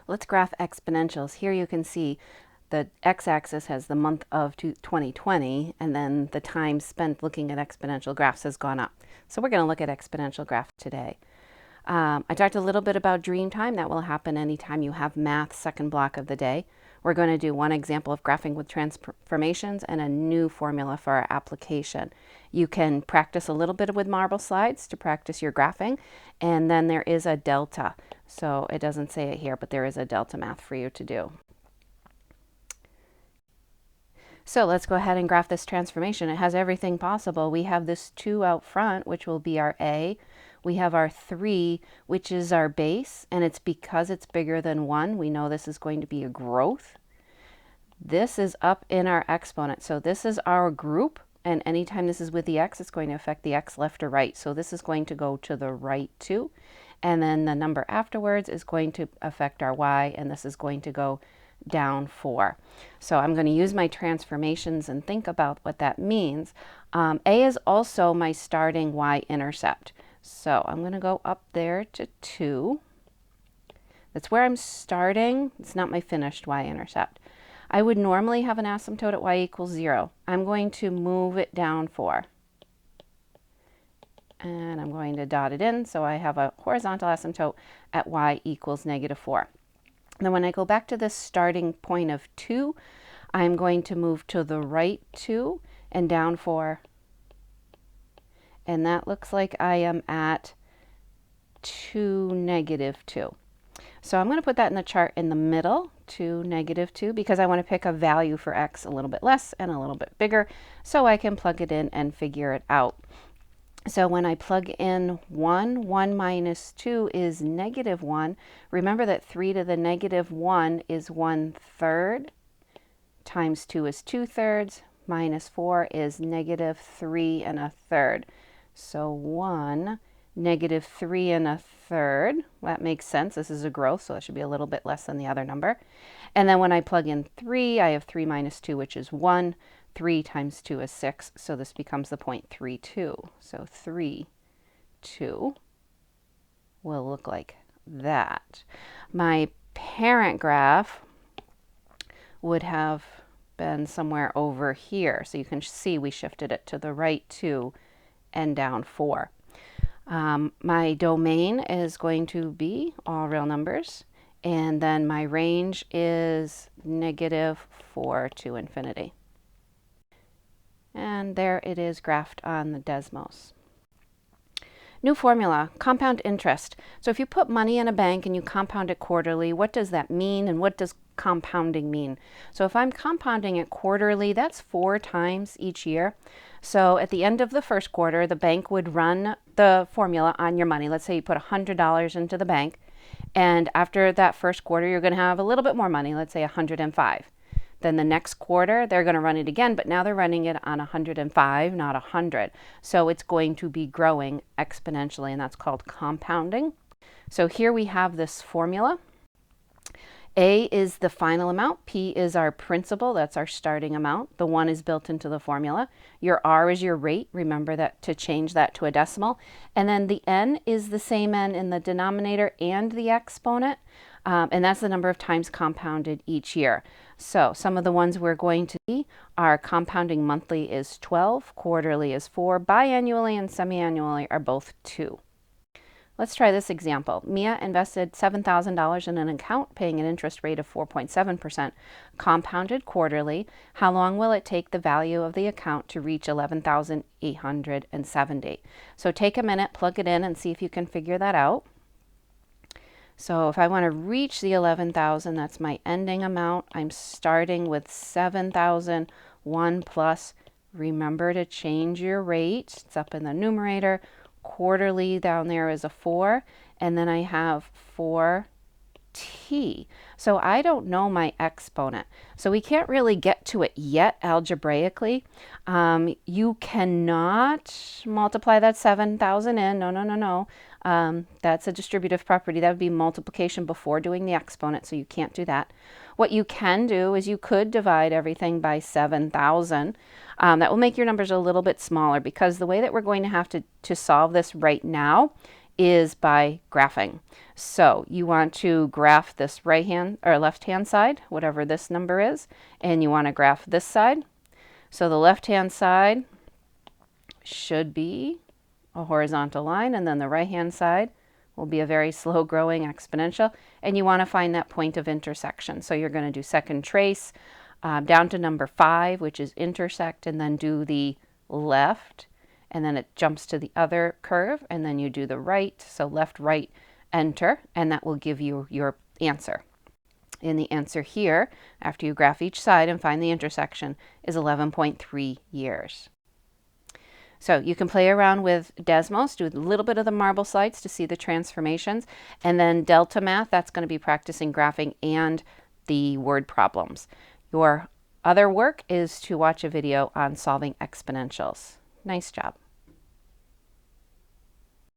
Let's graph exponentials. Here you can see the x-axis has the month of 2020, and then the time spent looking at exponential graphs has gone up. So we're going to look at exponential graphs today. I talked a little bit about dream time. That will happen anytime you have math second block of the day. We're going to do one example of graphing with transformations and a new formula for our application. You can practice a little bit with marble slides to practice your graphing, and then there is a delta. So it doesn't say it here, but there is a delta math for you to do. So let's go ahead and graph this transformation. It has everything possible. We have this 2 out front, which will be our A. We have our 3, which is our base, and it's because it's bigger than 1. We know this is going to be a growth. This is up in our exponent. So this is our group, and anytime this is with the x, it's going to affect the x left or right. So this is going to go to the right 2, and then the number afterwards is going to affect our y, and this is going to go down 4. So I'm going to use my transformations and think about what that means. A is also my starting y-intercept. So I'm going to go up there to 2. That's where I'm starting. It's not my finished y-intercept. I would normally have an asymptote at y equals 0. I'm going to move it down 4. And I'm going to dot it in, so I have a horizontal asymptote at y equals -4. Now when I go back to this starting point of 2, I'm going to move to the right 2 and down 4. And that looks like I am at 2, -2. So I'm going to put that in the chart in the middle, 2, -2, because I want to pick a value for x a little bit less and a little bit bigger, so I can plug it in and figure it out. So when I plug in 1 minus 2 is -1. Remember that 3 to the -1 is 1/3, times 2 is 2/3, minus 4 is -3 1/3. So 1, -3 1/3, that makes sense. This is a growth, so it should be a little bit less than the other number. And then when I plug in 3, I have 3 minus 2, which is 1. 3 times 2 is 6, so this becomes the point 3, 2. So 3, 2 will look like that. My parent graph would have been somewhere over here. So you can see we shifted it to the right 2 and down 4. My domain is going to be all real numbers, and then my range is -4 to infinity. And there it is graphed on the Desmos. New formula, compound interest. So if you put money in a bank and you compound it quarterly, what does that mean, and what does compounding mean? So if I'm compounding it quarterly, that's 4 times each year. So at the end of the first quarter, the bank would run the formula on your money. Let's say you put $100 into the bank, and after that first quarter, you're going to have a little bit more money, let's say 105. Then the next quarter, they're going to run it again, but now they're running it on 105, not 100. So it's going to be growing exponentially, and that's called compounding. So here we have this formula. A is the final amount. P is our principal. That's our starting amount. The 1 is built into the formula. Your R is your rate. Remember that to change that to a decimal. And then the N is the same N in the denominator and the exponent. And that's the number of times compounded each year. So some of the ones we're going to see are compounding monthly is 12, quarterly is 4, biannually and semi-annually are both 2. Let's try this example. Mia invested $7,000 in an account paying an interest rate of 4.7%, compounded quarterly. How long will it take the value of the account to reach $11,870? So take a minute, plug it in, and see if you can figure that out. So if I want to reach the 11,000, that's my ending amount. I'm starting with 7,000, 1 plus. Remember to change your rate. It's up in the numerator. Quarterly down there is a 4, and then I have 4t. So I don't know my exponent. So we can't really get to it yet algebraically. You cannot multiply that 7,000 in. No. That's a distributive property. That would be multiplication before doing the exponent, so you can't do that. What you can do is you could divide everything by 7,000. That will make your numbers a little bit smaller, because the way that we're going to have to solve this right now is by graphing. So you want to graph this right hand or left hand side, whatever this number is, and you want to graph this side. So the left hand side should be a horizontal line, and then the right hand side will be a very slow growing exponential, and you want to find that point of intersection. So you're going to do second trace down to number 5, which is intersect, and then do the left, and then it jumps to the other curve, and then you do the right, so left, right, enter, and that will give you your answer. And the answer here, after you graph each side and find the intersection, is 11.3 years. So you can play around with Desmos, do a little bit of the marble slides to see the transformations, and then Delta Math, that's going to be practicing graphing and the word problems. Your other work is to watch a video on solving exponentials. Nice job.